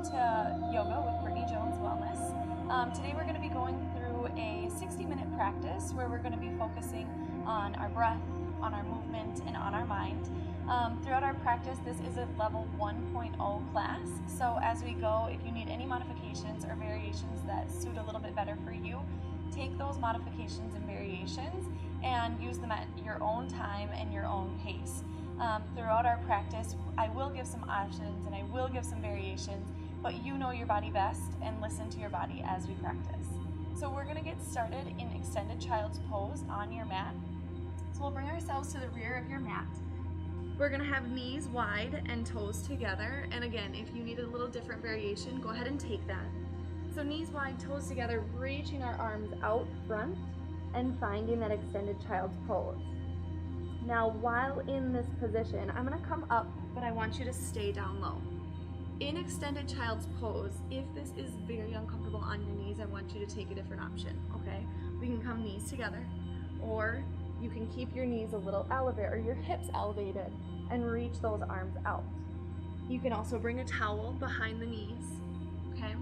welcome to Yoga with Brittany Jones Wellness. Today we're going to be going through a 60-minute practice where we're going to be focusing on our breath, on our movement, and on our mind. Throughout our practice, this is a level 1.0 class, so as we go, if you need any modifications or variations that suit a little bit better for you, take those modifications and variations and use them at your own time and your own pace. Throughout our practice, I will give some options and I will give some variations, but you know your body best and listen to your body as we practice. So we're going to get started in extended child's pose on your mat. So we'll bring ourselves to the rear of your mat. We're going to have knees wide and toes together, and again, if you need a little different variation, go ahead and take that. So knees wide, toes together, reaching our arms out front and finding that extended child's pose. Now, while in this position, I'm going to come up, but I want you to stay down low. In extended child's pose, if this is very uncomfortable on your knees, I want you to take a different option, okay? We can come knees together, or you can keep your knees a little elevated, or your hips elevated, and reach those arms out. You can also bring a towel behind the knees, okay?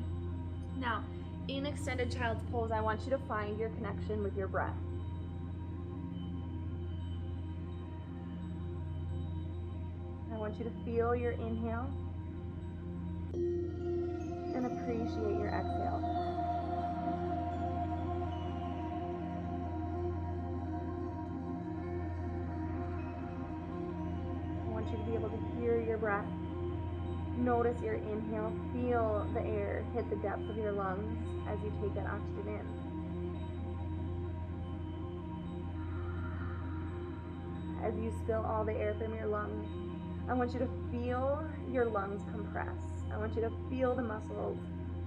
Now, in extended child's pose, I want you to find your connection with your breath. I want you to feel your inhale and appreciate your exhale. I want you to be able to hear your breath. Notice your inhale. Feel the air hit the depths of your lungs as you take that oxygen in. As you spill all the air from your lungs, I want you to feel your lungs compress. I want you to feel the muscles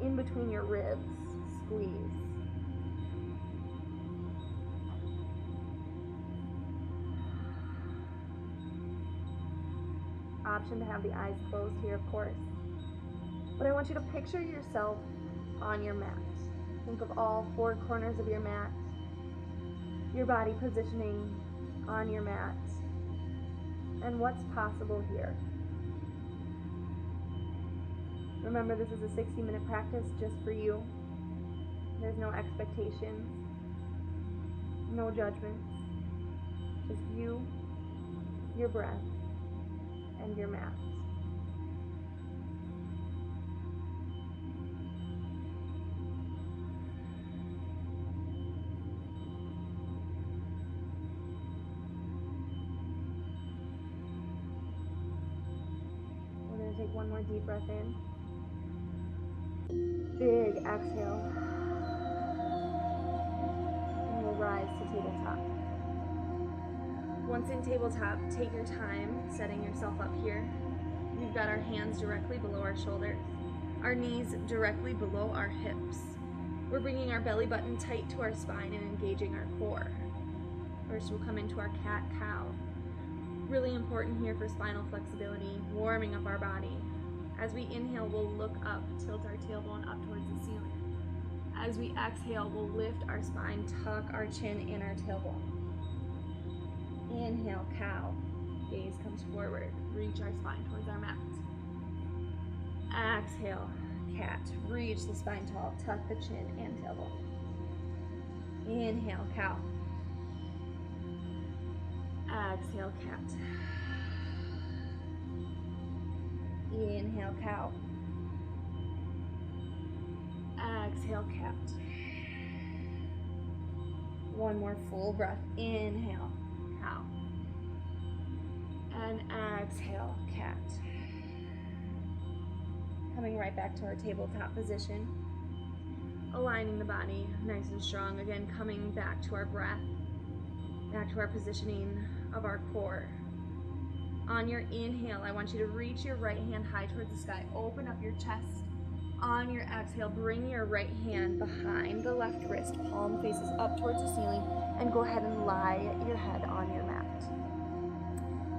in between your ribs squeeze. Option to have the eyes closed here, of course. But I want you to picture yourself on your mat. Think of all four corners of your mat, your body positioning on your mat, and what's possible here. Remember, this is a 60-minute practice just for you. There's no expectations, no judgments, just you, your breath, and your mat. We're going to take one more deep breath in. Big exhale. And we'll rise to tabletop. Once in tabletop, take your time setting yourself up here. We've got our hands directly below our shoulders, our knees directly below our hips. We're bringing our belly button tight to our spine and engaging our core. First, we'll come into our cat-cow. Really important here for spinal flexibility, warming up our body. As we inhale, we'll look up, tilt our tailbone up towards the ceiling. As we exhale, we'll lift our spine, tuck our chin in our tailbone. Inhale, cow. Gaze comes forward. Reach our spine towards our mat. Exhale, cat. Reach the spine tall. Tuck the chin and tailbone. Inhale, cow. Exhale, cat. Inhale, cow. Exhale, cat. One more full breath. Inhale, cow. And exhale, cat. Coming right back to our tabletop position. Aligning the body nice and strong. Again, coming back to our breath, back to our positioning of our core. On your inhale, I want you to reach your right hand high towards the sky. Open up your chest. On your exhale, bring your right hand behind the left wrist. Palm faces up towards the ceiling. And go ahead and lie your head on your mat.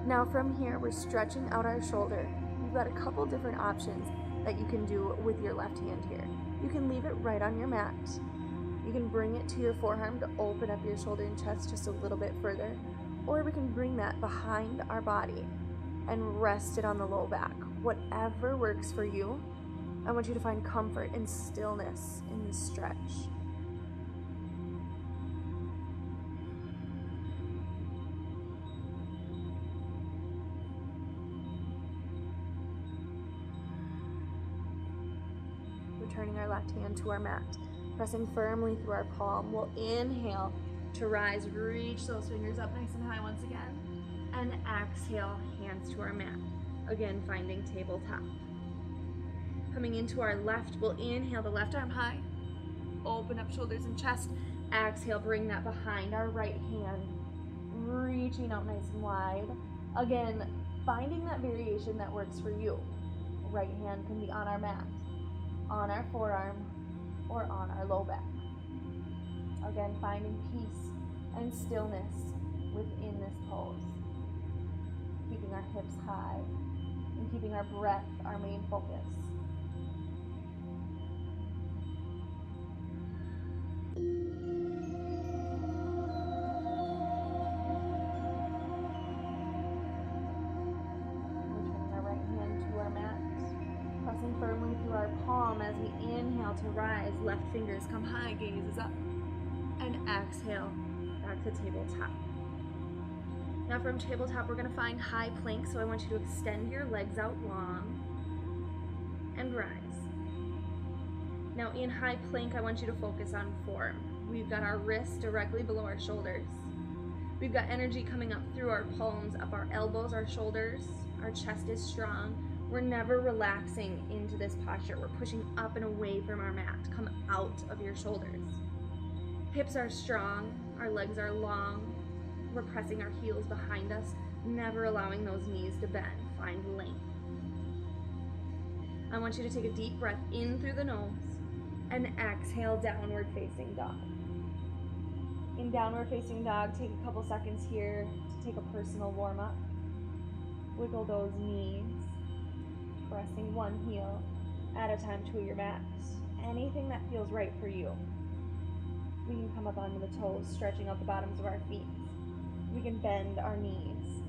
Now from here, we're stretching out our shoulder. You've got a couple different options that you can do with your left hand here. You can leave it right on your mat. You can bring it to your forearm to open up your shoulder and chest just a little bit further. Or we can bring that behind our body and rest it on the low back. Whatever works for you. I want you to find comfort and stillness in this stretch. Returning our left hand to our mat, pressing firmly through our palm. We'll inhale to rise, reach those fingers up nice and high once again, and exhale, hands to our mat. Again, finding tabletop. Coming into our left, we'll inhale the left arm high, open up shoulders and chest. Exhale, bring that behind our right hand, reaching out nice and wide. Again, finding that variation that works for you. Right hand can be on our mat, on our forearm, or on our low back. Again, finding peace and stillness within this pose. Keeping our hips high and keeping our breath our main focus. Returning our right hand to our mat, pressing firmly through our palm as we inhale to rise. Left fingers come high, gaze is up, and exhale back to tabletop. Now from tabletop, we're going to find high plank, so I want you to extend your legs out long and rise. Now in high plank, I want you to focus on form. We've got our wrists directly below our shoulders. We've got energy coming up through our palms, up our elbows, our shoulders. Our chest is strong. We're never relaxing into this posture. We're pushing up and away from our mat. Come out of your shoulders. Hips are strong. Our legs are long. We're pressing our heels behind us, never allowing those knees to bend. Find length. I want you to take a deep breath in through the nose and exhale, downward facing dog. In downward facing dog, take a couple seconds here to take a personal warm up. Wiggle those knees, pressing one heel at a time to your mat. Anything that feels right for you. We can come up onto the toes, stretching out the bottoms of our feet. We can bend our knees.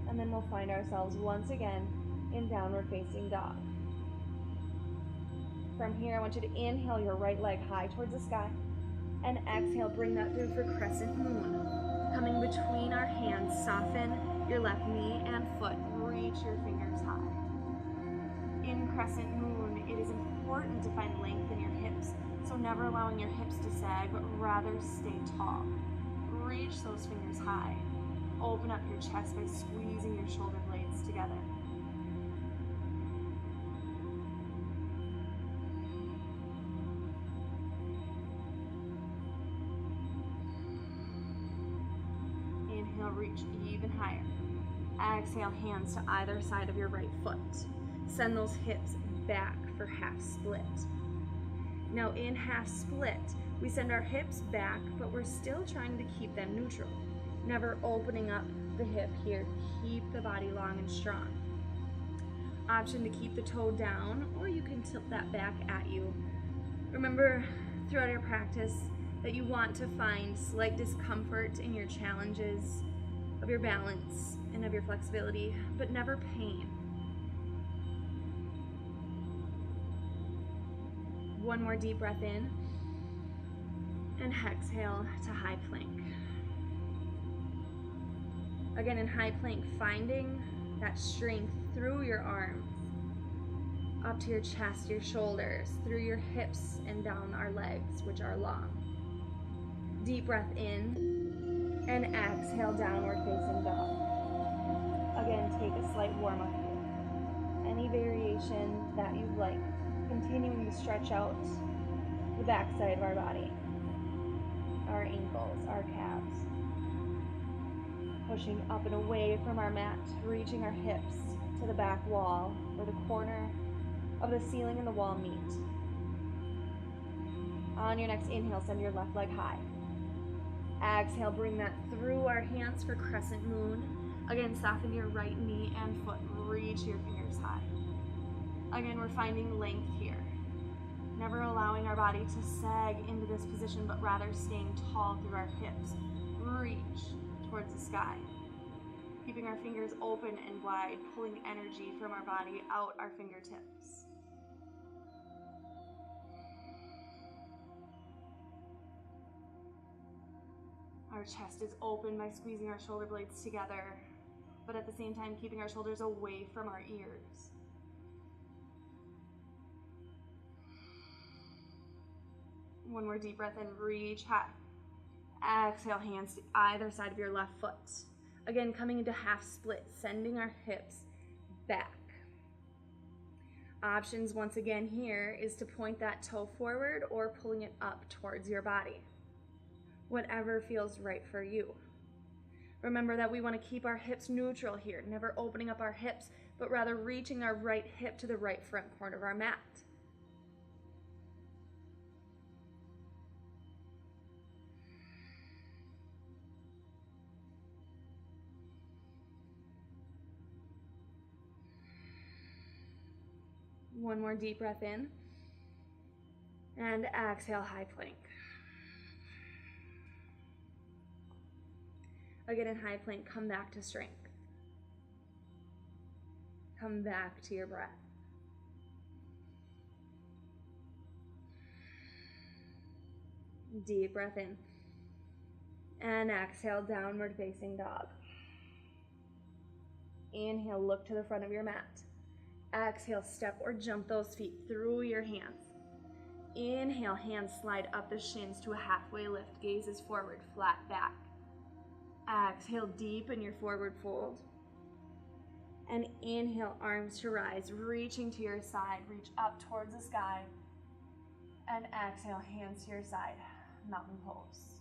And then we'll find ourselves once again in downward facing dog. From here, I want you to inhale your right leg high towards the sky, and exhale, bring that through for Crescent Moon. Coming between our hands, soften your left knee and foot, reach your fingers high. In Crescent Moon, it is important to find length in your hips, so never allowing your hips to sag, but rather stay tall. Reach those fingers high. Open up your chest by squeezing your shoulder blades together. Inhale, reach even higher. Exhale, hands to either side of your right foot. Send those hips back for half split. Now in half split, we send our hips back, but we're still trying to keep them neutral. Never opening up the hip here. Keep the body long and strong. Option to keep the toe down, or you can tilt that back at you. Remember throughout your practice that you want to find slight discomfort in your challenges of your balance and of your flexibility, but never pain. One more deep breath in, and exhale to high plank. Again, in high plank, finding that strength through your arms, up to your chest, your shoulders, through your hips, and down our legs, which are long. Deep breath in, and exhale, downward facing dog. Again, take a slight warm up here. Any variation that you'd like, continuing to stretch out the backside of our body, our ankles, our calves. Pushing up and away from our mat, reaching our hips to the back wall where the corner of the ceiling and the wall meet. On your next inhale, send your left leg high. Exhale, bring that through our hands for Crescent Moon. Again, soften your right knee and foot. Reach your fingers high. Again, we're finding length here. Never allowing our body to sag into this position, but rather staying tall through our hips. Reach towards the sky. keeping our fingers open and wide, pulling energy from our body out our fingertips. Our chest is open by squeezing our shoulder blades together, but at the same time keeping our shoulders away from our ears. One more deep breath in, reach high. Exhale, hands to either side of your left foot. Again, coming into half split, sending our hips back. Options once again here is to point that toe forward or pulling it up towards your body. Whatever feels right for you. Remember that we want to keep our hips neutral here, never opening up our hips, but rather reaching our right hip to the right front corner of our mat. One more deep breath in. And exhale, high plank. Again, in high plank, come back to strength. Come back to your breath. Deep breath in. And exhale, downward facing dog. Inhale, look to the front of your mat. Exhale, step or jump those feet through your hands. Inhale, hands slide up the shins to a halfway lift. Gaze is forward, flat back. Exhale, deepen your forward fold. And inhale, arms to rise, reaching to your side. Reach up towards the sky. And exhale, hands to your side. Mountain pose.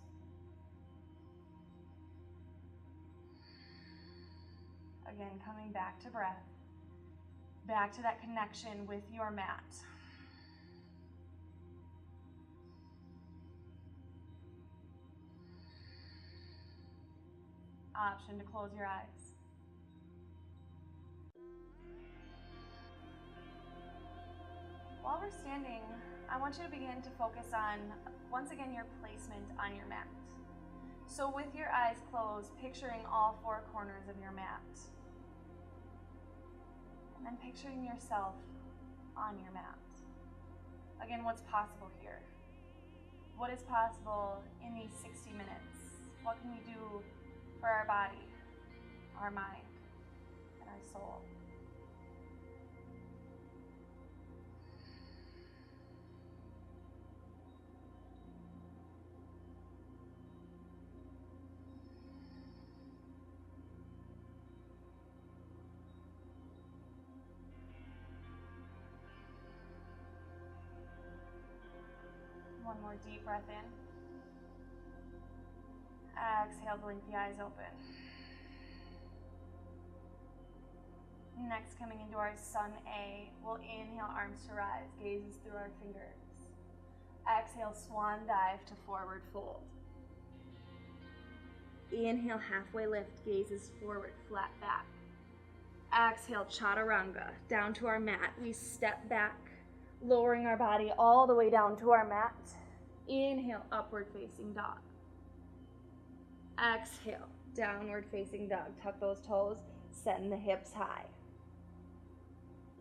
Again, coming back to breath. Back to that connection with your mat. Option to close your eyes. While we're standing, I want you to begin to focus on, once again, your placement on your mat. So with your eyes closed, picturing all four corners of your mat. And then picturing yourself on your mat. Again, what's possible here? What is possible in these 60 minutes? What can we do for our body, our mind, and our soul? One more deep breath in. Exhale, blink the eyes open. Next, coming into our Sun A, we'll inhale, arms to rise, gazes through our fingers. Exhale, swan dive to forward fold. Inhale, halfway lift, gazes forward, flat back. Exhale, chaturanga, down to our mat. We step back, lowering our body all the way down to our mat. Inhale, upward facing dog. Exhale, downward facing dog. Tuck those toes, send the hips high.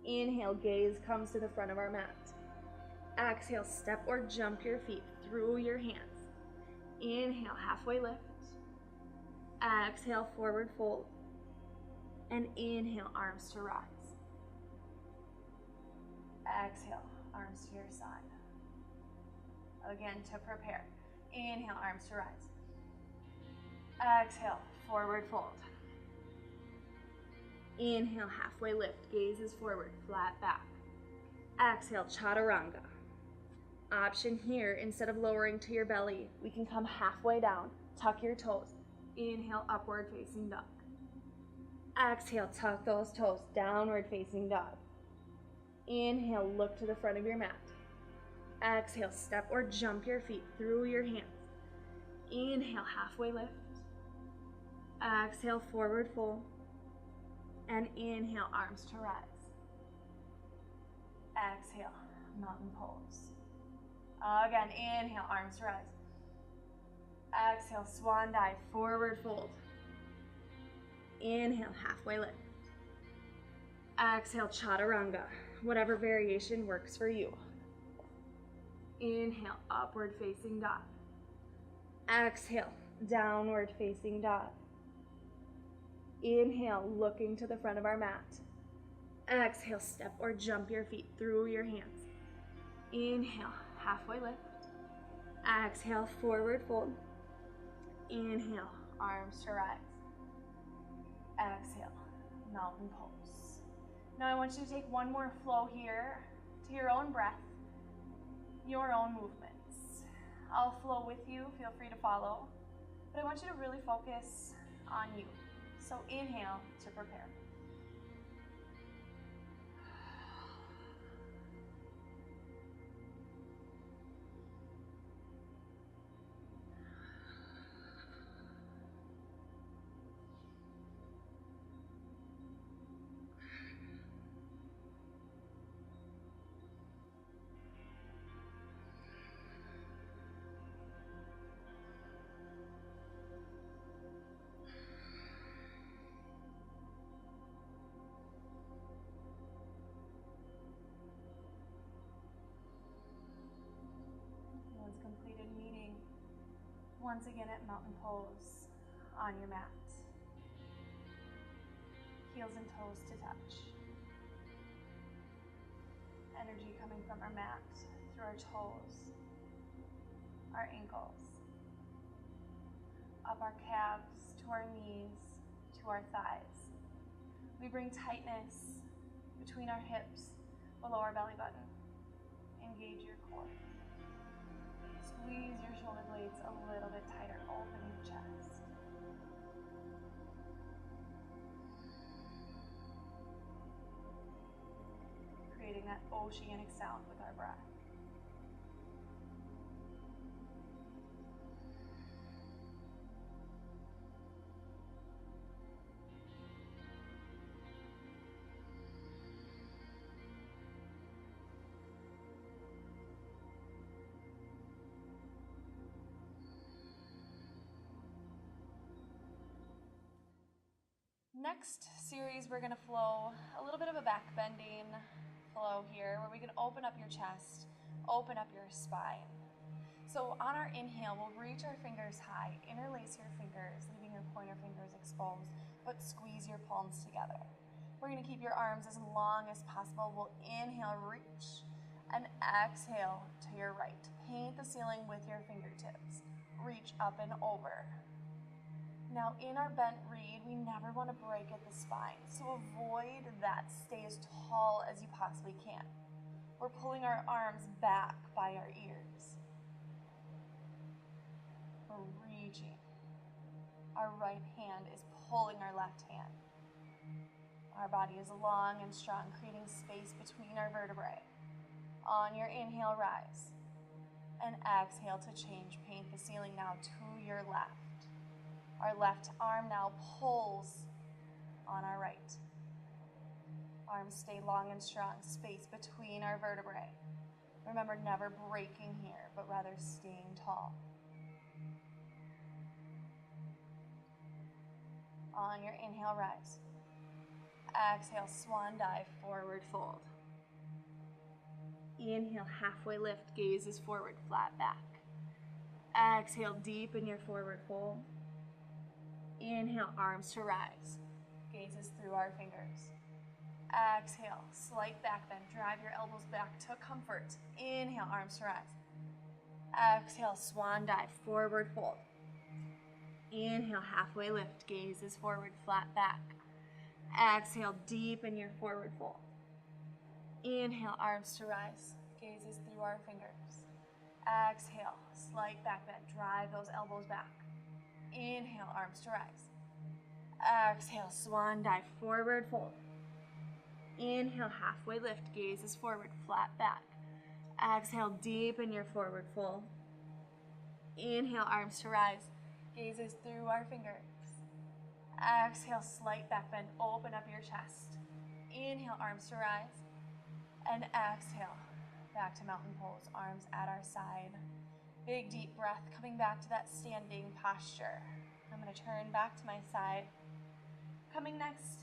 Inhale, gaze comes to the front of our mat. Exhale, step or jump your feet through your hands. Inhale, halfway lift. Exhale, forward fold. And inhale, arms to rise. Exhale, arms to your side. Again, to prepare. Inhale, arms to rise. Exhale, forward fold. Inhale, halfway lift, gazes forward, flat back. Exhale, chaturanga. Option here, instead of lowering to your belly, we can come halfway down, tuck your toes. Inhale, upward facing dog. Exhale, tuck those toes, downward facing dog. Inhale, look to the front of your mat. Exhale, step or jump your feet through your hands. Inhale, halfway lift. Exhale, forward fold. And inhale, arms to rise. Exhale, mountain pose. Again, inhale, arms to rise. Exhale, swan dive, forward fold. Inhale, halfway lift. Exhale, chaturanga, whatever variation works for you. Inhale, upward facing dog. Exhale, downward facing dog. Inhale, looking to the front of our mat. Exhale, step or jump your feet through your hands. Inhale, halfway lift. Exhale, forward fold. Inhale, arms to rise. Exhale, mountain pose. Now I want you to take one more flow here to your own breath, your own movements. I'll flow with you, feel free to follow, but I want you to really focus on you. So inhale to prepare. Completed meeting once again at mountain pose on your mat. Heels and toes to touch. Energy coming from our mat through our toes, our ankles, up our calves to our knees, to our thighs. We bring tightness between our hips, below our belly button. Engage your core. Squeeze your shoulder blades a little bit tighter, open your chest. Creating that oceanic sound with our breath. Next series, we're gonna flow a little bit of a back bending flow here, where we can open up your chest, open up your spine. So on our inhale, we'll reach our fingers high, interlace your fingers, leaving your pointer fingers exposed, but squeeze your palms together. We're gonna keep your arms as long as possible. We'll inhale, reach, and exhale to your right. Paint the ceiling with your fingertips. Reach up and over. Now in our bent reed, we never want to break at the spine, so avoid that. Stay as tall as you possibly can. We're pulling our arms back by our ears. We're reaching. Our right hand is pulling our left hand. Our body is long and strong, creating space between our vertebrae. On your inhale, rise. And exhale to change. Paint the ceiling now to your left. Our left arm now pulls on our right. Arms stay long and strong, space between our vertebrae. Remember, never breaking here, but rather staying tall. On your inhale, rise. Exhale, swan dive, forward fold. Inhale, halfway lift, gaze is forward, flat back. Exhale, deepen your forward fold. Inhale, arms to rise. Gaze is through our fingers. Exhale, slight back bend. Drive your elbows back to comfort. Inhale, arms to rise. Exhale, swan dive, forward fold. Inhale, halfway lift. Gaze is forward, flat back. Exhale, deepen your forward fold. Inhale, arms to rise. Gaze is through our fingers. Exhale, slight back bend. Drive those elbows back. Inhale, arms to rise. Exhale, swan dive, forward fold. Inhale, halfway lift, gaze is forward, flat back. Exhale, deepen your forward fold. Inhale, arms to rise, gaze is through our fingers. Exhale, slight back bend, open up your chest. Inhale, arms to rise. And exhale, back to mountain pose, arms at our side. Big deep breath, coming back to that standing posture. I'm gonna turn back to my side. Coming next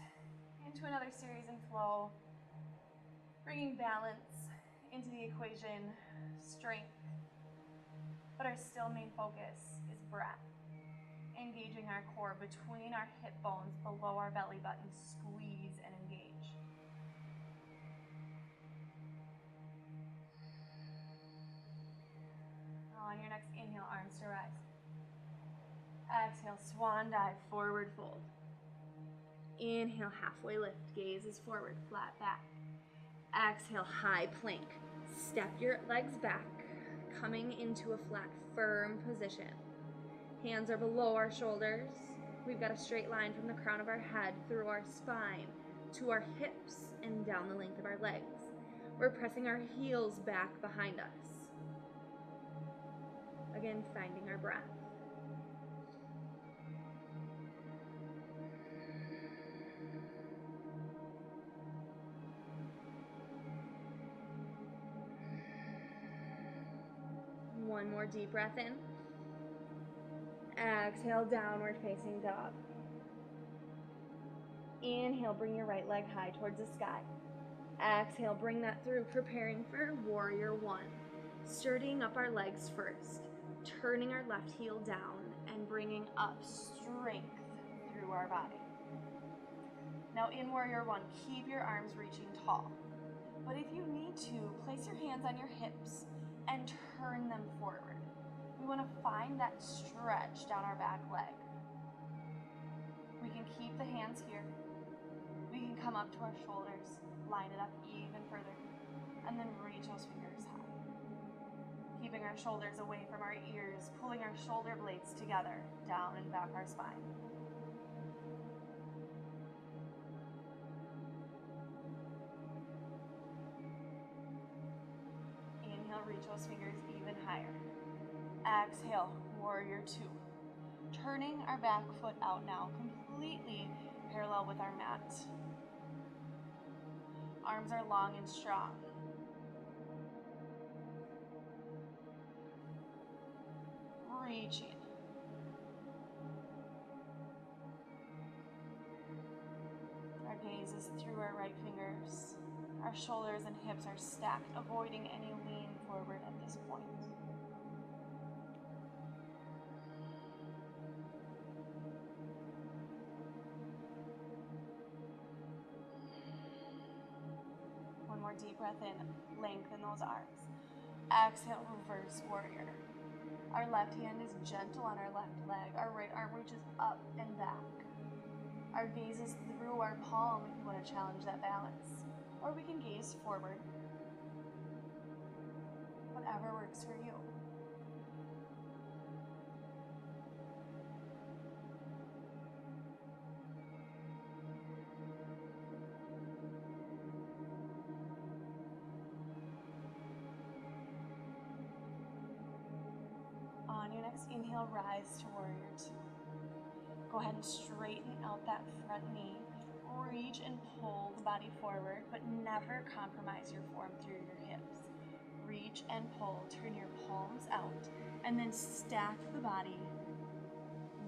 into another series in flow, bringing balance into the equation, strength, but our still main focus is breath. Engaging our core between our hip bones, below our belly button, squeeze and engage. On your next inhale, arms to rise. Exhale, swan dive, forward fold. Inhale, halfway lift, gaze is forward, flat back. Exhale, high plank. Step your legs back, coming into a flat, firm position. Hands are below our shoulders. We've got a straight line from the crown of our head through our spine to our hips and down the length of our legs. We're pressing our heels back behind us. Again, finding our breath. One more deep breath in. Exhale, downward facing dog. Inhale, bring your right leg high towards the sky. Exhale, bring that through, preparing for warrior one. Sturdying up our legs first, turning our left heel down and bringing up strength through our body. Now in warrior one, keep your arms reaching tall. But if you need to, place your hands on your hips and turn them forward. We want to find that stretch down our back leg. We can keep the hands here. We can come up to our shoulders, line it up even further, and then reach those fingers high. Keeping our shoulders away from our ears, pulling our shoulder blades together, down and back our spine. Inhale, reach those fingers even higher. Exhale, warrior two. Turning our back foot out now, completely parallel with our mat. Arms are long and strong. Reaching. Our gaze is through our right fingers. Our shoulders and hips are stacked, avoiding any lean forward at this point. One more deep breath in, lengthen those arms. Exhale, reverse warrior. Our left hand is gentle on our left leg. Our right arm reaches up and back. Our gaze is through our palm if you want to challenge that balance. Or we can gaze forward. Whatever works for you. On your next inhale, rise to warrior two. Go ahead and straighten out that front knee. Reach and pull the body forward, but never compromise your form through your hips. Reach and pull, turn your palms out, and then stack the body,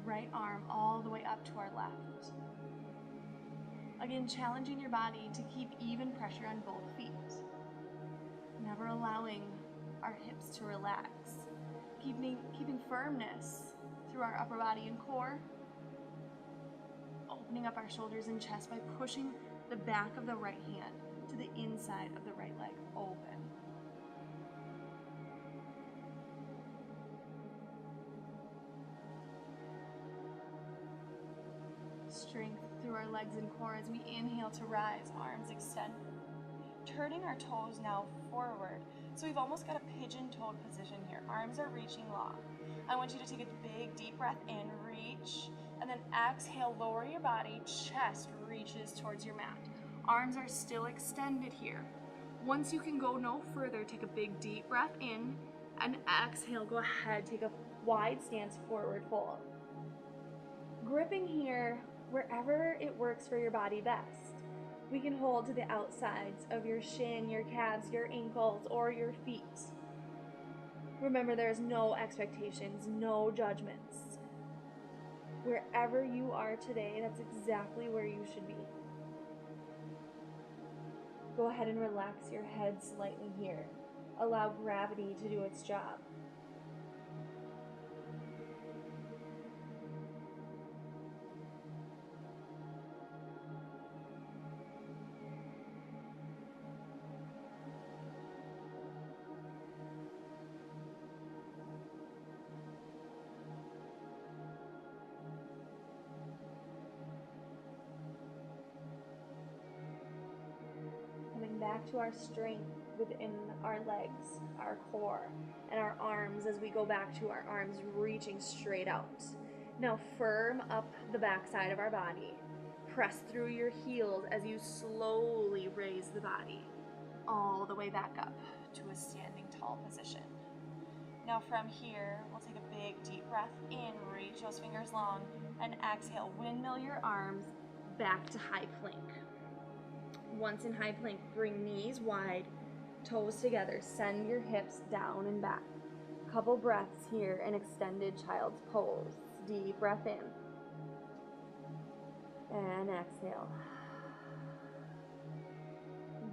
right arm all the way up to our left. Again, challenging your body to keep even pressure on both feet. Never allowing our hips to relax. Keeping firmness through our upper body and core. Opening up our shoulders and chest by pushing the back of the right hand to the inside of the right leg, open. Strength through our legs and core as we inhale to rise, arms extended. Turning our toes now forward. So we've almost got a pigeon-toed position here. Arms are reaching long. I want you to take a big, deep breath in, reach, and then exhale, lower your body, chest reaches towards your mat. Arms are still extended here. Once you can go no further, take a big, deep breath in, and exhale, go ahead, take a wide stance, forward fold. Gripping here wherever it works for your body best. We can hold to the outsides of your shin, your calves, your ankles, or your feet. Remember, there's no expectations, no judgments. Wherever you are today, that's exactly where you should be. Go ahead and relax your head slightly here. Allow gravity to do its job. Back to our strength within our legs, our core, and our arms as we go back to our arms reaching straight out. Now firm up the back side of our body. Press through your heels as you slowly raise the body all the way back up to a standing tall position. Now from here, we'll take a big deep breath in, reach those fingers long, and exhale, windmill your arms back to high plank. Once in high plank, bring knees wide, toes together, send your hips down and back. Couple breaths here in extended child's pose. Deep breath in. And exhale.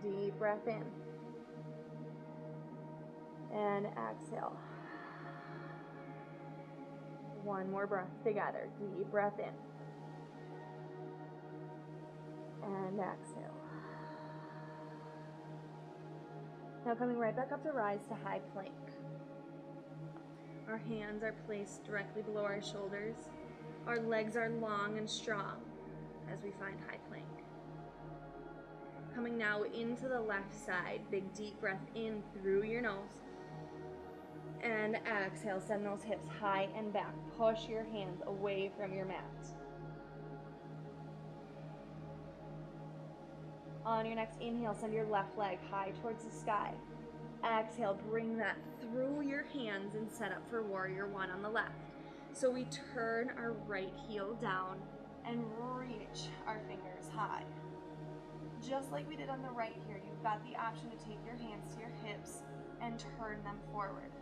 Deep breath in. And exhale. One more breath together. Deep breath in. And exhale. Now coming right back up to rise to high plank. Our hands are placed directly below our shoulders. Our legs are long and strong as we find high plank. Coming now into the left side, big deep breath in through your nose. And exhale, send those hips high and back. Push your hands away from your mat. On your next inhale, send your left leg high towards the sky. Exhale, bring that through your hands and set up for warrior one on the left. So we turn our right heel down and reach our fingers high. Just like we did on the right here, you've got the option to take your hands to your hips and turn them forward.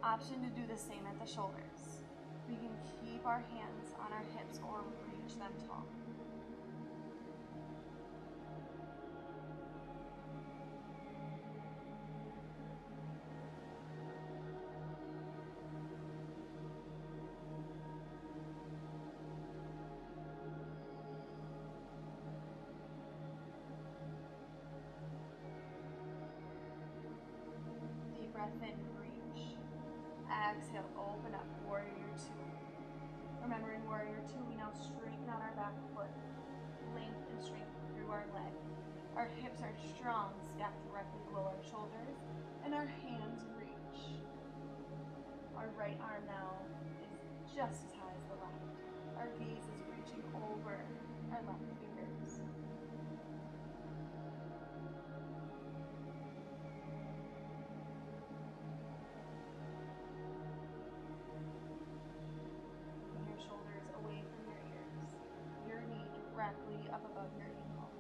Option to do the same at the shoulders. We can keep our hands on our hips or reach them tall. Breath in, reach. Exhale, open up, warrior two. Remember in warrior two, we now straighten out our back foot, length and strength through our leg. Our hips are strong, stacked directly below our shoulders, and our hands reach. Our right arm now is just as high as the left. Our gaze is reaching over our left fingers. Directly up above your ankle.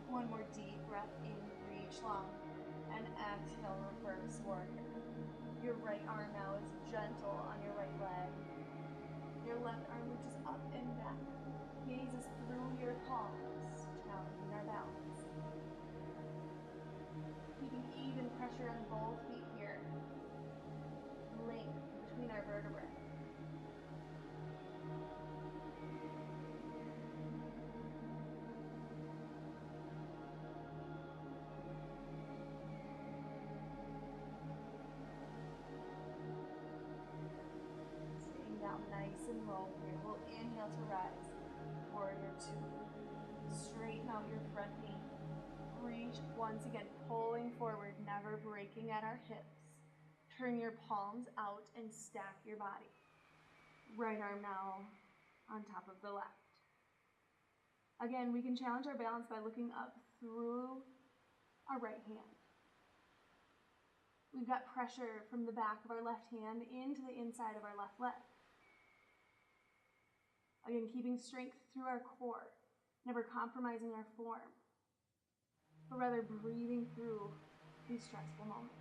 One more deep breath in, reach long, and exhale, reverse warrior. Your right arm now is gentle on your right leg. Your left arm reaches up and back. Gaze is through your palms, challenging our balance. Keeping even pressure on both feet here. Length between our vertebrae. Nice and low here. We'll inhale to rise. Warrior two. Straighten out your front knee. Reach once again, pulling forward, never breaking at our hips. Turn your palms out and stack your body. Right arm now on top of the left. Again, we can challenge our balance by looking up through our right hand. We've got pressure from the back of our left hand into the inside of our left leg. Again, keeping strength through our core, never compromising our form, but rather breathing through these stressful moments.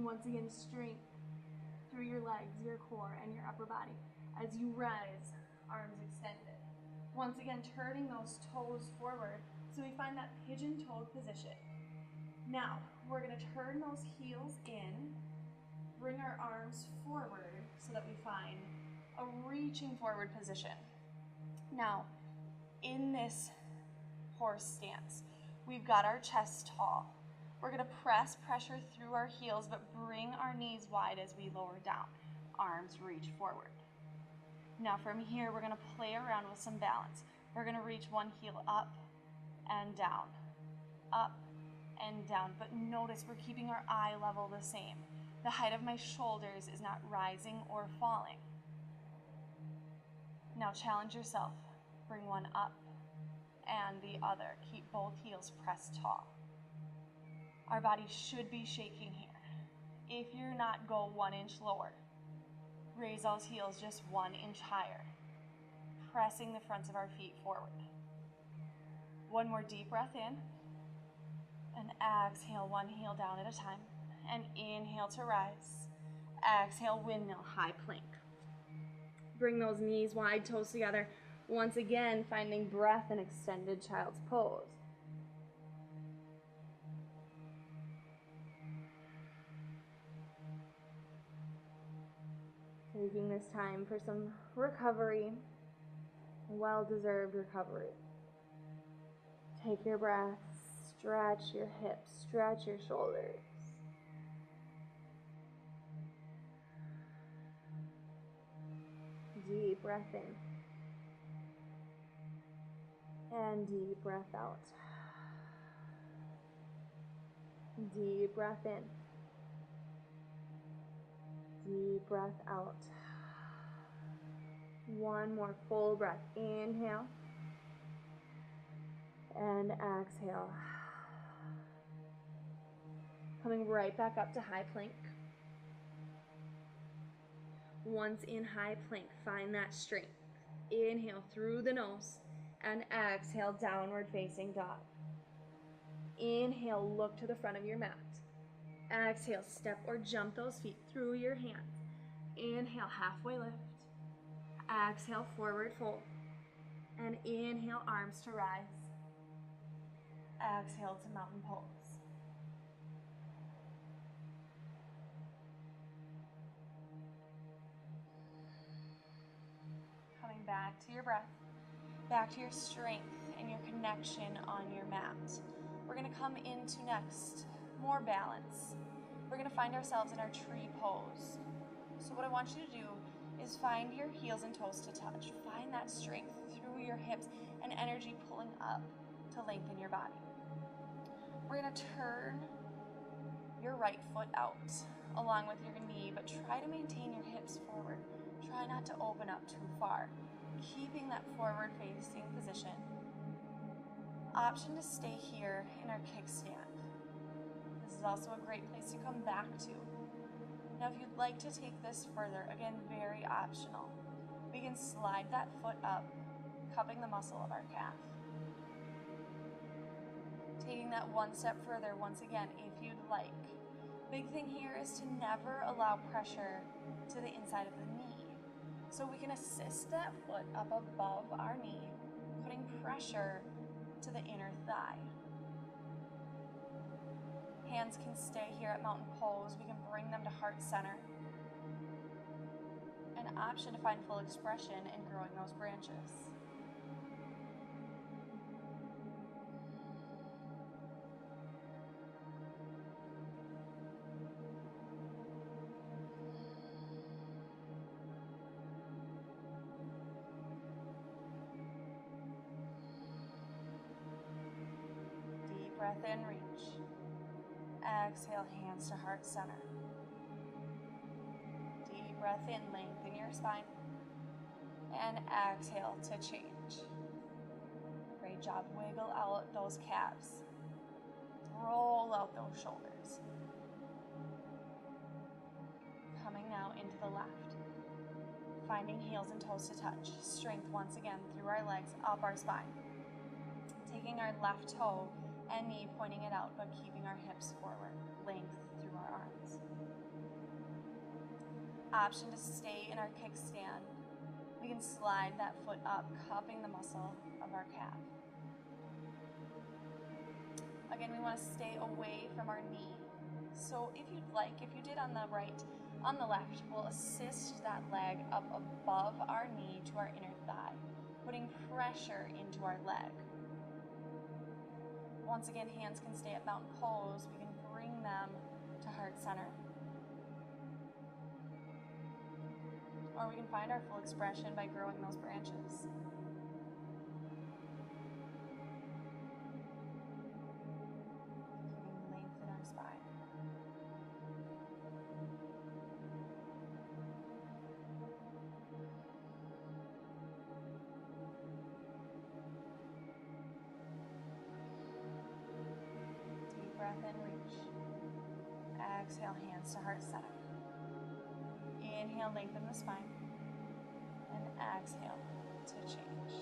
once again, strength through your legs, your core, and your upper body. As you rise, arms extended. Once again, turning those toes forward so we find that pigeon-toed position. Now, we're going to turn those heels in, bring our arms forward so that we find a reaching forward position. Now, in this horse stance, we've got our chest tall. We're going to press pressure through our heels, but bring our knees wide as we lower down. Arms reach forward. Now from here, we're going to play around with some balance. We're going to reach one heel up and down, up and down. But notice we're keeping our eye level the same. The height of my shoulders is not rising or falling. Now challenge yourself. Bring one up and the other. Keep both heels pressed tall. Our body should be shaking here. If you're not, go 1 inch lower. Raise those heels just 1 inch higher, pressing the fronts of our feet forward. One more deep breath in, and exhale, one heel down at a time, and inhale to rise. Exhale, windmill, high plank. Bring those knees wide, toes together. Once again, finding breath in extended child's pose. Taking this time for some recovery, well-deserved recovery. Take your breath, stretch your hips, stretch your shoulders. Deep breath in. And deep breath out. Deep breath in. Deep breath out. One more full breath. Inhale. And exhale. Coming right back up to high plank. Once in high plank, find that strength. Inhale through the nose and exhale, downward facing dog. Inhale, look to the front of your mat. Exhale, step or jump those feet through your hands. Inhale, halfway lift. Exhale, forward fold. And inhale, arms to rise. Exhale to mountain pose. Coming back to your breath, back to your strength and your connection on your mat. We're going to come into next more balance. We're going to find ourselves in our tree pose. So what I want you to do is find your heels and toes to touch. Find that strength through your hips and energy pulling up to lengthen your body. We're going to turn your right foot out along with your knee, but try to maintain your hips forward. Try not to open up too far, keeping that forward facing position. Option to stay here in our kickstand. This is also a great place to come back to. Now if you'd like to take this further, again, very optional. We can slide that foot up, cupping the muscle of our calf. Taking that one step further, once again, if you'd like. Big thing here is to never allow pressure to the inside of the knee. So we can assist that foot up above our knee, putting pressure to the inner thigh. Hands can stay here at mountain pose. We can bring them to heart center. An option to find full expression in growing those branches. Deep breath in, reach. Exhale, hands to heart center. Deep breath in, lengthen your spine. And exhale to change. Great job. Wiggle out those calves. Roll out those shoulders. Coming now into the left. Finding heels and toes to touch. Strength once again through our legs, up our spine. Taking our left toe and knee, pointing it out, but keeping our hips forward. Length through our arms. option to stay in our kickstand, we can slide that foot up, cupping the muscle of our calf. Again, we want to stay away from our knee. So if you'd like, if you did on the right, on the left, we'll assist that leg up above our knee to our inner thigh, putting pressure into our leg. Once again, hands can stay at mountain pose. We can bring them to heart center. Or we can find our full expression by growing those branches. Keeping length in our spine. Deep breath in, reach. Exhale, hands to heart center. Inhale, lengthen the spine, and exhale to change.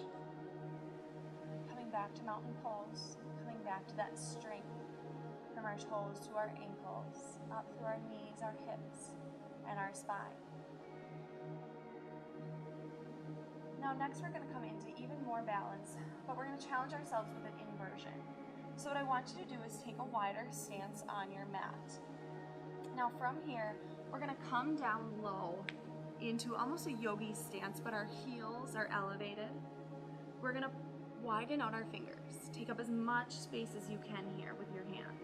Coming back to mountain pose, coming back to that strength from our toes to our ankles, up through our knees, our hips, and our spine. Now next we're going to come into even more balance, but we're going to challenge ourselves with an inversion. So what I want you to do is take a wider stance on your mat. Now from here, we're going to come down low into almost a yogi stance, but our heels are elevated. We're going to widen out our fingers. Take up as much space as you can here with your hands.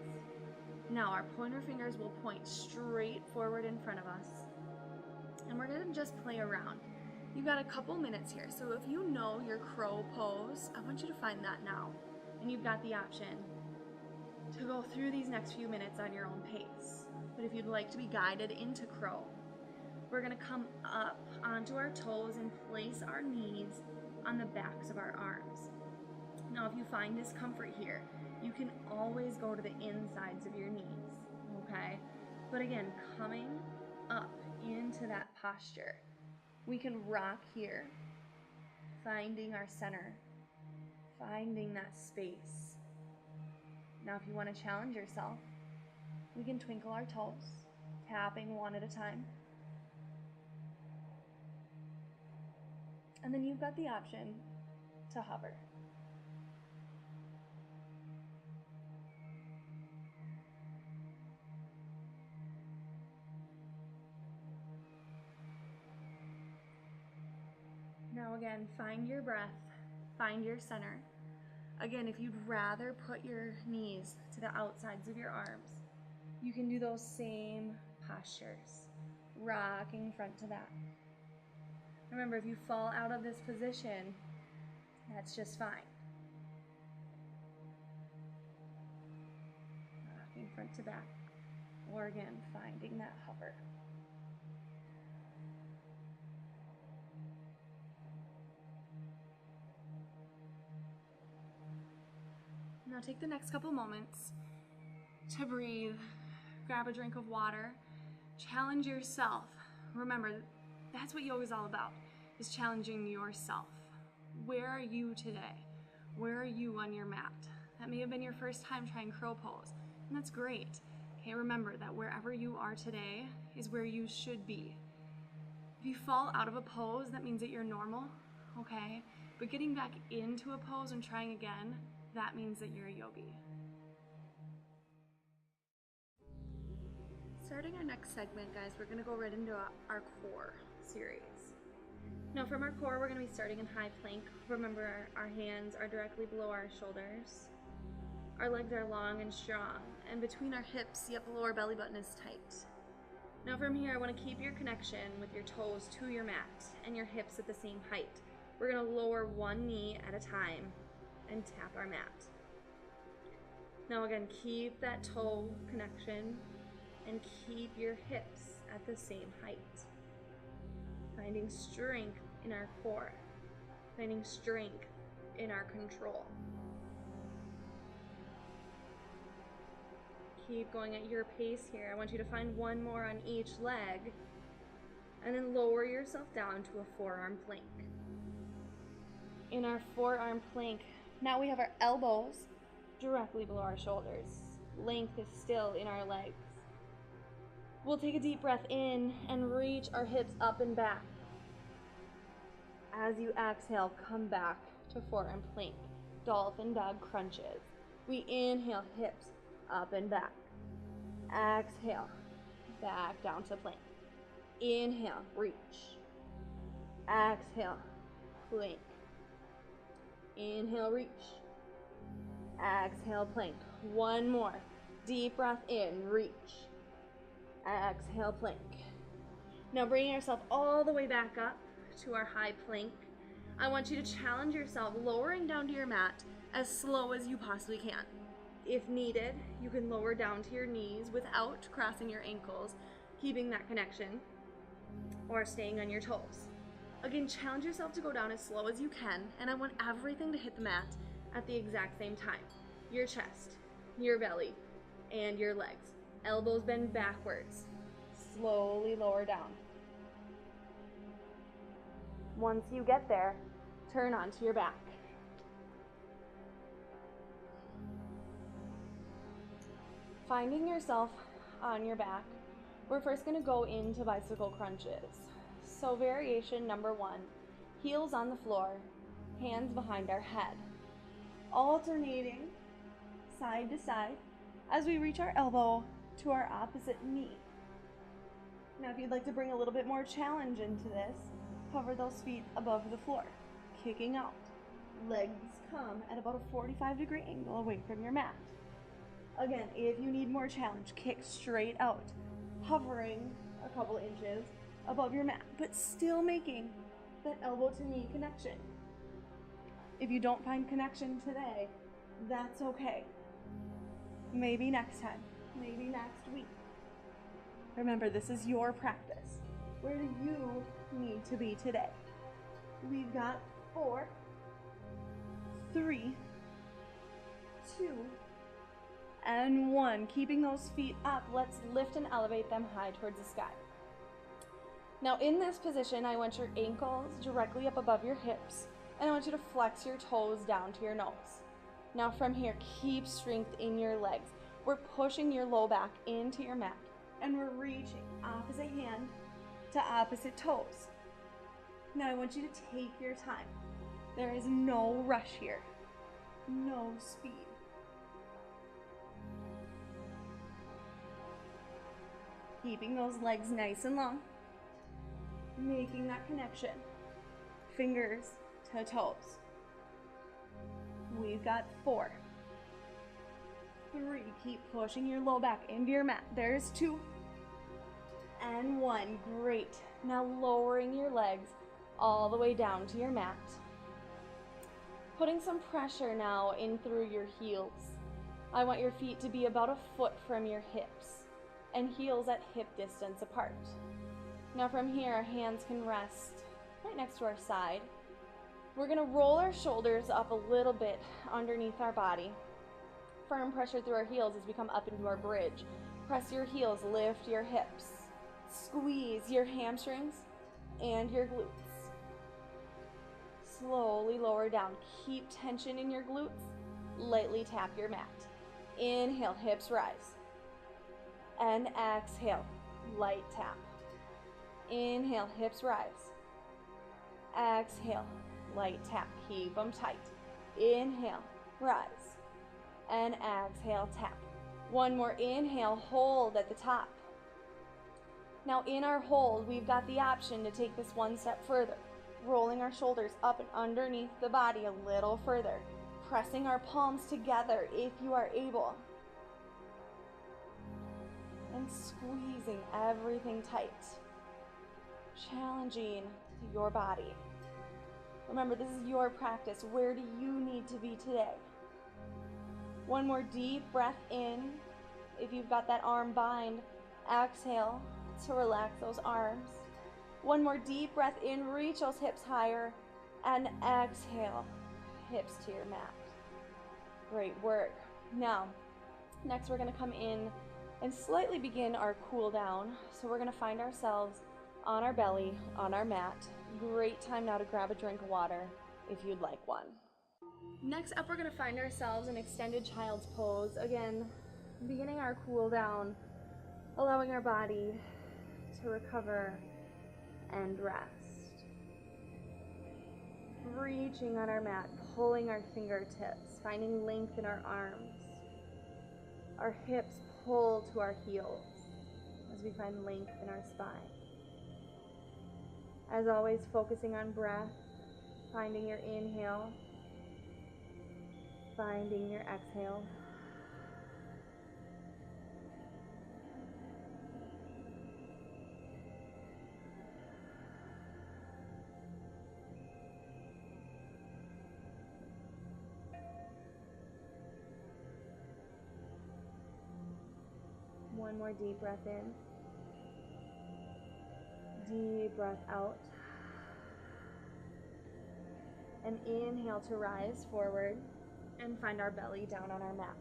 Now our pointer fingers will point straight forward in front of us. And we're going to just play around. You've got a couple minutes here, so if you know your crow pose, I want you to find that now. And you've got the option to go through these next few minutes on your own pace. But if you'd like to be guided into crow, we're going to come up onto our toes and place our knees on the backs of our arms. Now, if you find discomfort here, you can always go to the insides of your knees, okay? But again, coming up into that posture, we can rock here, finding our center, finding that space. Now, if you want to challenge yourself, we can twinkle our toes, tapping one at a time. And then you've got the option to hover. Now again, find your breath, find your center. Again, if you'd rather put your knees to the outsides of your arms, you can do those same postures, rocking front to back. Remember, if you fall out of this position, that's just fine. Rocking front to back, or again, finding that hover. Now take the next couple moments to breathe, grab a drink of water, challenge yourself. Remember, that's what yoga is all about, is challenging yourself. Where are you today? Where are you on your mat? That may have been your first time trying crow pose, and that's great. Okay, remember that wherever you are today is where you should be. If you fall out of a pose, that means that you're normal, okay? But getting back into a pose and trying again, that means that you're a yogi. Starting our next segment, guys, we're gonna go right into our core series. Now from our core, we're gonna be starting in high plank. Remember, our hands are directly below our shoulders. Our legs are long and strong, and between our hips, the upper lower belly button is tight. Now from here, I wanna keep your connection with your toes to your mat and your hips at the same height. We're gonna lower one knee at a time and tap our mat. Now again, keep that toe connection and keep your hips at the same height. Finding strength in our core, finding strength in our control. Keep going at your pace here. I want you to find one more on each leg, and then lower yourself down to a forearm plank. In our forearm plank, now we have our elbows directly below our shoulders. Length is still in our legs. We'll take a deep breath in and reach our hips up and back. As you exhale, come back to forearm plank, dolphin dog crunches. We inhale, hips up and back. Exhale, back down to plank. Inhale, reach. Exhale, plank. Inhale, reach. Exhale, plank. One more. Deep breath in, reach. Exhale, plank. Now bringing yourself all the way back up to our high plank. I want you to challenge yourself, lowering down to your mat as slow as you possibly can. If needed, you can lower down to your knees without crossing your ankles, keeping that connection, or staying on your toes. Again, challenge yourself to go down as slow as you can, and I want everything to hit the mat at the exact same time. Your chest, your belly, and your legs. Elbows bend backwards. Slowly lower down. Once you get there, turn onto your back. Finding yourself on your back, we're first going to go into bicycle crunches. So variation number 1, heels on the floor, hands behind our head. Alternating side to side as we reach our elbow to our opposite knee. Now if you'd like to bring a little bit more challenge into this, hover those feet above the floor, kicking out. Legs come at about a 45-degree angle away from your mat. Again, if you need more challenge, kick straight out, hovering a couple inches above your mat, but still making that elbow to knee connection. If you don't find connection today, that's okay. Maybe next time, maybe next week. Remember, this is your practice. Where do you need to be today? We've got 4, 3, 2, and 1. Keeping those feet up, let's lift and elevate them high towards the sky. Now in this position, I want your ankles directly up above your hips, and I want you to flex your toes down to your nose. Now from here, keep strength in your legs. We're pushing your low back into your mat, and we're reaching opposite hand to opposite toes. Now I want you to take your time. There is no rush here, no speed. Keeping those legs nice and long, making that connection, fingers to toes. We've got 4, 3, keep pushing your low back into your mat. There's 2, and 1, great. Now lowering your legs all the way down to your mat. Putting some pressure now in through your heels. I want your feet to be about a foot from your hips, and heels at hip distance apart. Now from here, our hands can rest right next to our side. We're gonna roll our shoulders up a little bit underneath our body. Firm pressure through our heels as we come up into our bridge. Press your heels, lift your hips. Squeeze your hamstrings and your glutes. Slowly lower down. Keep tension in your glutes. Lightly tap your mat. Inhale, hips rise. And exhale, light tap. Inhale, hips rise. Exhale, light tap. Keep them tight. Inhale, rise. And exhale, tap. One more inhale, hold at the top. Now in our hold, we've got the option to take this one step further, rolling our shoulders up and underneath the body a little further, pressing our palms together if you are able, and squeezing everything tight, challenging your body. Remember, this is your practice. Where do you need to be today? One more deep breath in. If you've got that arm bind, exhale to relax those arms. One more deep breath in, reach those hips higher, and exhale, hips to your mat. Great work. Now, next we're gonna come in and slightly begin our cool down. So we're gonna find ourselves on our belly, on our mat. Great time now to grab a drink of water if you'd like one. Next up, we're gonna find ourselves in extended child's pose. Again, beginning our cool down allowing our body to recover and rest. Reaching on our mat, pulling our fingertips, finding length in our arms. Our hips pull to our heels as we find length in our spine. As always, focusing on breath, finding your inhale, finding your exhale. One more deep breath in. Deep breath out. And inhale to rise forward and find our belly down on our mat.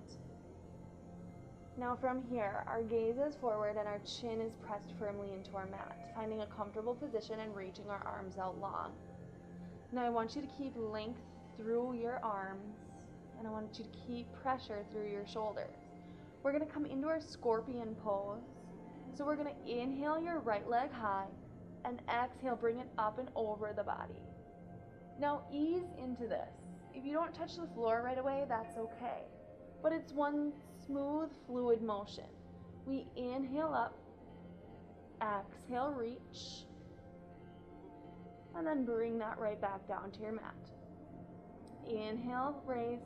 Now from here, our gaze is forward and our chin is pressed firmly into our mat, finding a comfortable position and reaching our arms out long. Now I want you to keep length through your arms, and I want you to keep pressure through your shoulders. We're going to come into our scorpion pose. So we're going to inhale your right leg high and exhale, bring it up and over the body. Now ease into this. If you don't touch the floor right away, that's okay. But it's one smooth, fluid motion. We inhale up, exhale, reach, and then bring that right back down to your mat. Inhale, raise,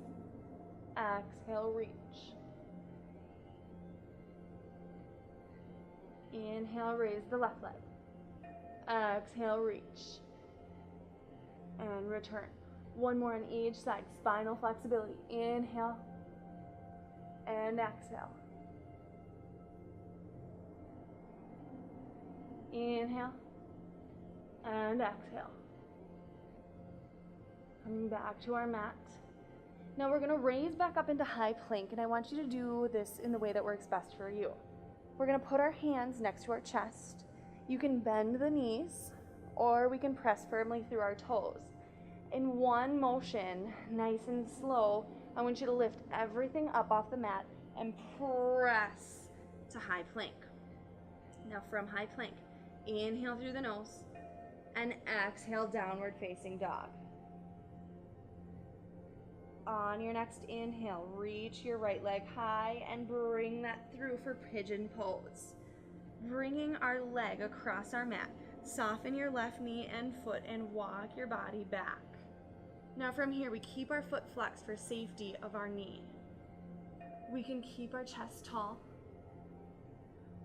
exhale, reach. Inhale, raise the left leg. Exhale, reach. And return. One more on each side. Spinal flexibility. Inhale and exhale. Inhale and exhale. Coming back to our mat. Now we're going to raise back up into high plank, and I want you to do this in the way that works best for you. We're going to put our hands next to our chest. You can bend the knees, or we can press firmly through our toes. In one motion, nice and slow, I want you to lift everything up off the mat and press to high plank. Now from high plank, inhale through the nose and exhale, downward facing dog. On your next inhale, reach your right leg high and bring that through for pigeon pose. Bringing our leg across our mat, soften your left knee and foot and walk your body back. Now from here, we keep our foot flexed for safety of our knee. We can keep our chest tall.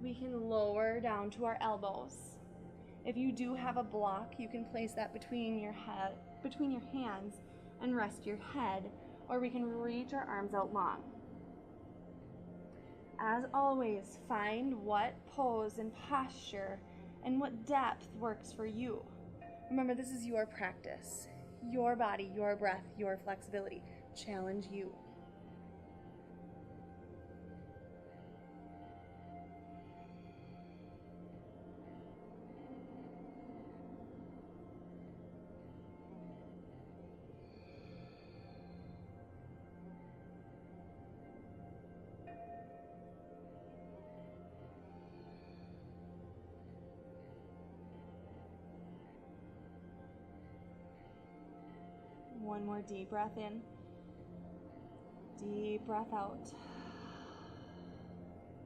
We can lower down to our elbows. If you do have a block, you can place that between your hands and rest your head, or we can reach our arms out long. As always, find what pose and posture and what depth works for you. Remember, this is your practice, your body, your breath, your flexibility. Challenge you. One more deep breath in, deep breath out,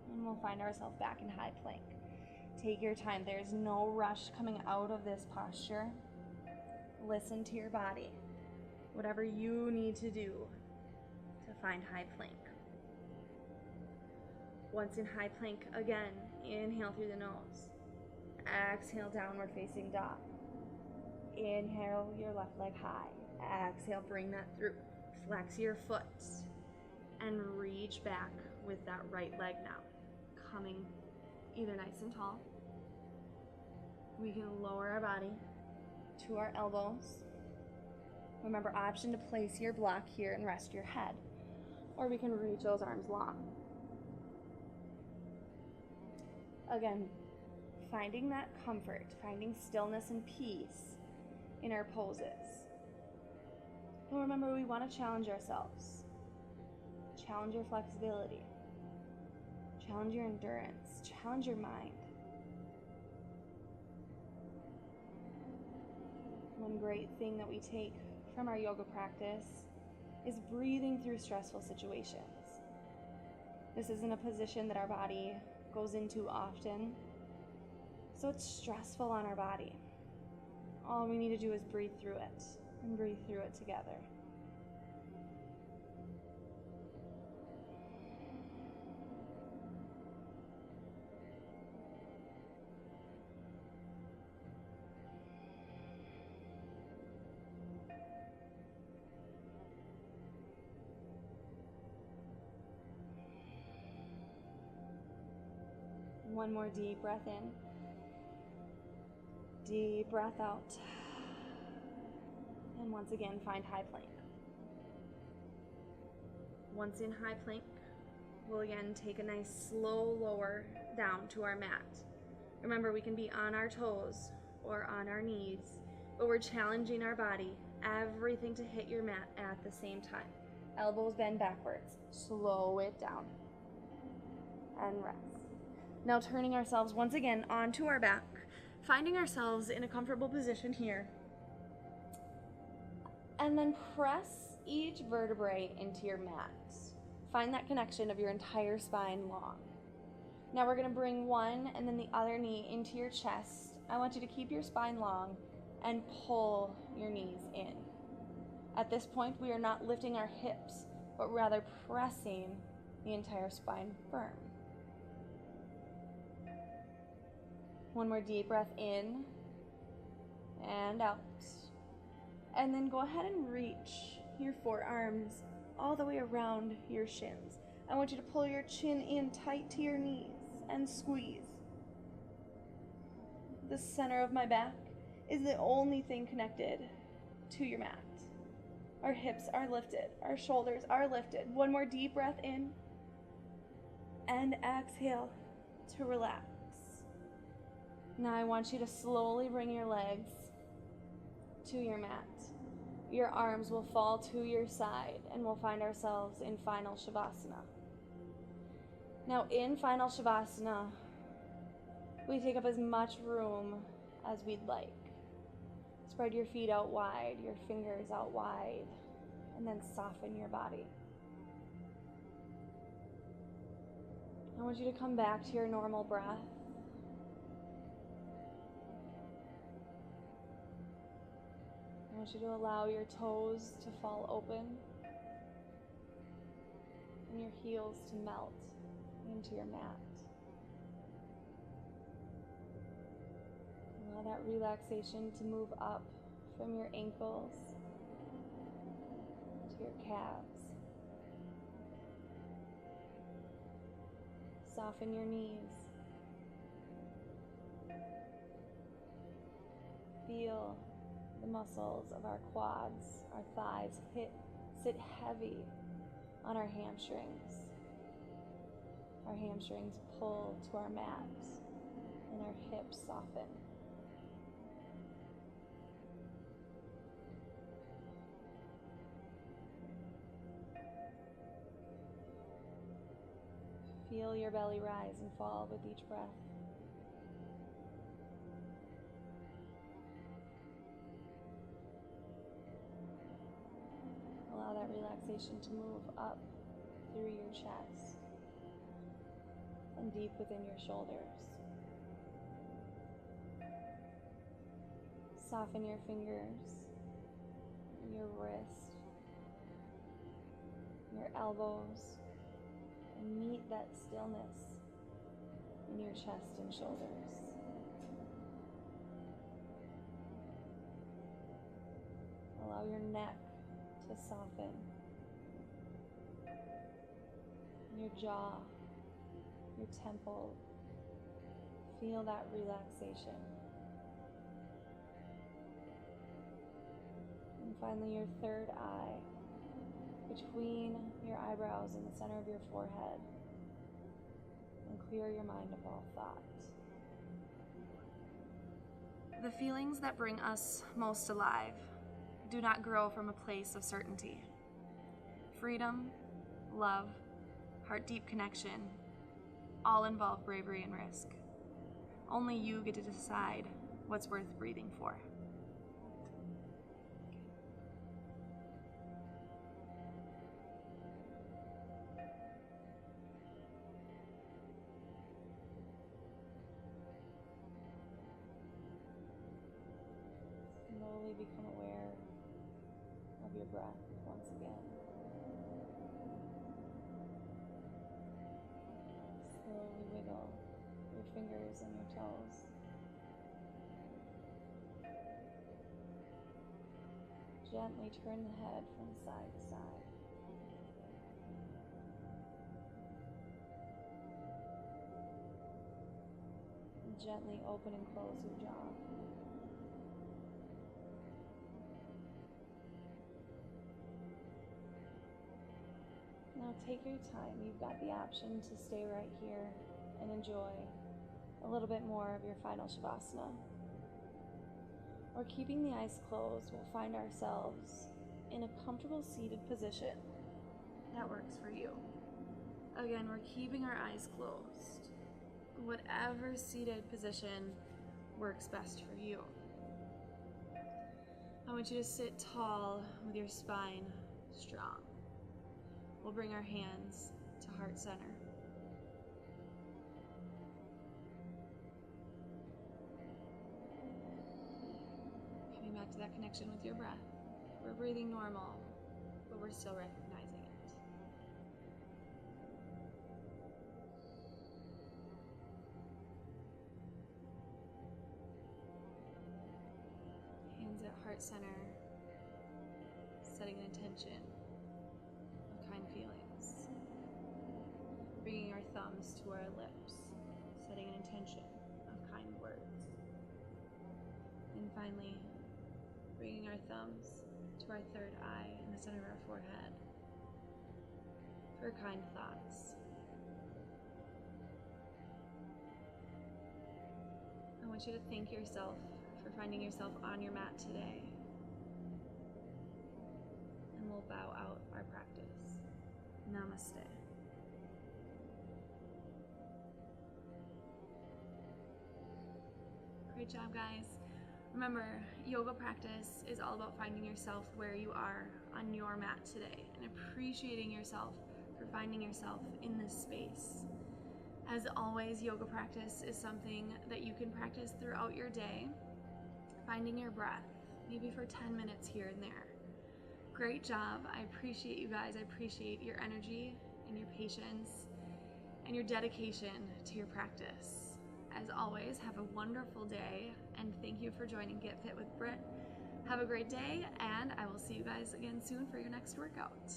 and we'll find ourselves back in high plank. Take your time. There's no rush coming out of this posture. Listen to your body, whatever you need to do to find high plank. Once in high plank, again, inhale through the nose, exhale, downward facing dog. Inhale your left leg high. Exhale, bring that through. Flex your foot and reach back with that right leg now. Coming either nice and tall. We can lower our body to our elbows. Remember, option to place your block here and rest your head. Or we can reach those arms long. Again, finding that comfort, finding stillness and peace in our poses. And remember, we want to challenge ourselves. Challenge your flexibility. Challenge your endurance. Challenge your mind. One great thing that we take from our yoga practice is breathing through stressful situations. This isn't a position that our body goes into often, so it's stressful on our body. All we need to do is breathe through it and breathe through it together. One more deep breath in. Deep breath out. And once again, find high plank. Once in high plank, we'll again take a nice slow lower down to our mat. Remember, we can be on our toes or on our knees, but we're challenging our body, everything to hit your mat at the same time. Elbows bend backwards. Slow it down. And rest. Now turning ourselves once again onto our back, finding ourselves in a comfortable position here. And then press each vertebrae into your mat. Find that connection of your entire spine long. Now we're going to bring one and then the other knee into your chest. I want you to keep your spine long and pull your knees in. At this point, we are not lifting our hips, but rather pressing the entire spine firm. One more deep breath in and out. And then go ahead and reach your forearms all the way around your shins. I want you to pull your chin in tight to your knees and squeeze. The center of my back is the only thing connected to your mat. Our hips are lifted, our shoulders are lifted. One more deep breath in and exhale to relax. Now I want you to slowly bring your legs to your mat. Your arms will fall to your side and we'll find ourselves in Final Shavasana. Now in Final Shavasana, we take up as much room as we'd like. Spread your feet out wide, your fingers out wide, and then soften your body. I want you to come back to your normal breath. I want you to allow your toes to fall open and your heels to melt into your mat. Allow that relaxation to move up from your ankles to your calves. Soften your knees. Feel the muscles of our quads, our thighs sit heavy on our hamstrings. Our hamstrings pull to our mats and our hips soften. Feel your belly rise and fall with each breath. Allow that relaxation to move up through your chest and deep within your shoulders. Soften your fingers, your wrist, your elbows, and meet that stillness in your chest and shoulders. Allow your neck to soften, your jaw, your temple. Feel that relaxation. And finally, your third eye, between your eyebrows and the center of your forehead, and clear your mind of all thought. The feelings that bring us most alive do not grow from a place of certainty. Freedom, love, heart-deep connection, all involve bravery and risk. Only you get to decide what's worth breathing for. Slowly become aware of your breath once again. Slowly wiggle your fingers and your toes. Gently turn the head from side to side. And gently open and close your jaw. Now take your time. You've got the option to stay right here and enjoy a little bit more of your final Shavasana. Or keeping the eyes closed, we'll find ourselves in a comfortable seated position that works for you. Again, we're keeping our eyes closed. Whatever seated position works best for you. I want you to sit tall with your spine strong. We'll bring our hands to heart center. Coming back to that connection with your breath. We're breathing normal, but we're still recognizing it. Hands at heart center, setting an intention. Kind feelings. Bringing our thumbs to our lips, setting an intention of kind words. And finally, bringing our thumbs to our third eye in the center of our forehead for kind thoughts. I want you to thank yourself for finding yourself on your mat today. And we'll bow out our practice. Namaste. Great job, guys. Remember, yoga practice is all about finding yourself where you are on your mat today and appreciating yourself for finding yourself in this space. As always, yoga practice is something that you can practice throughout your day, finding your breath, maybe for 10 minutes here and there. Great job. I appreciate you guys. I appreciate your energy and your patience and your dedication to your practice. As always, have a wonderful day and thank you for joining Get Fit with Britt. Have a great day and I will see you guys again soon for your next workout.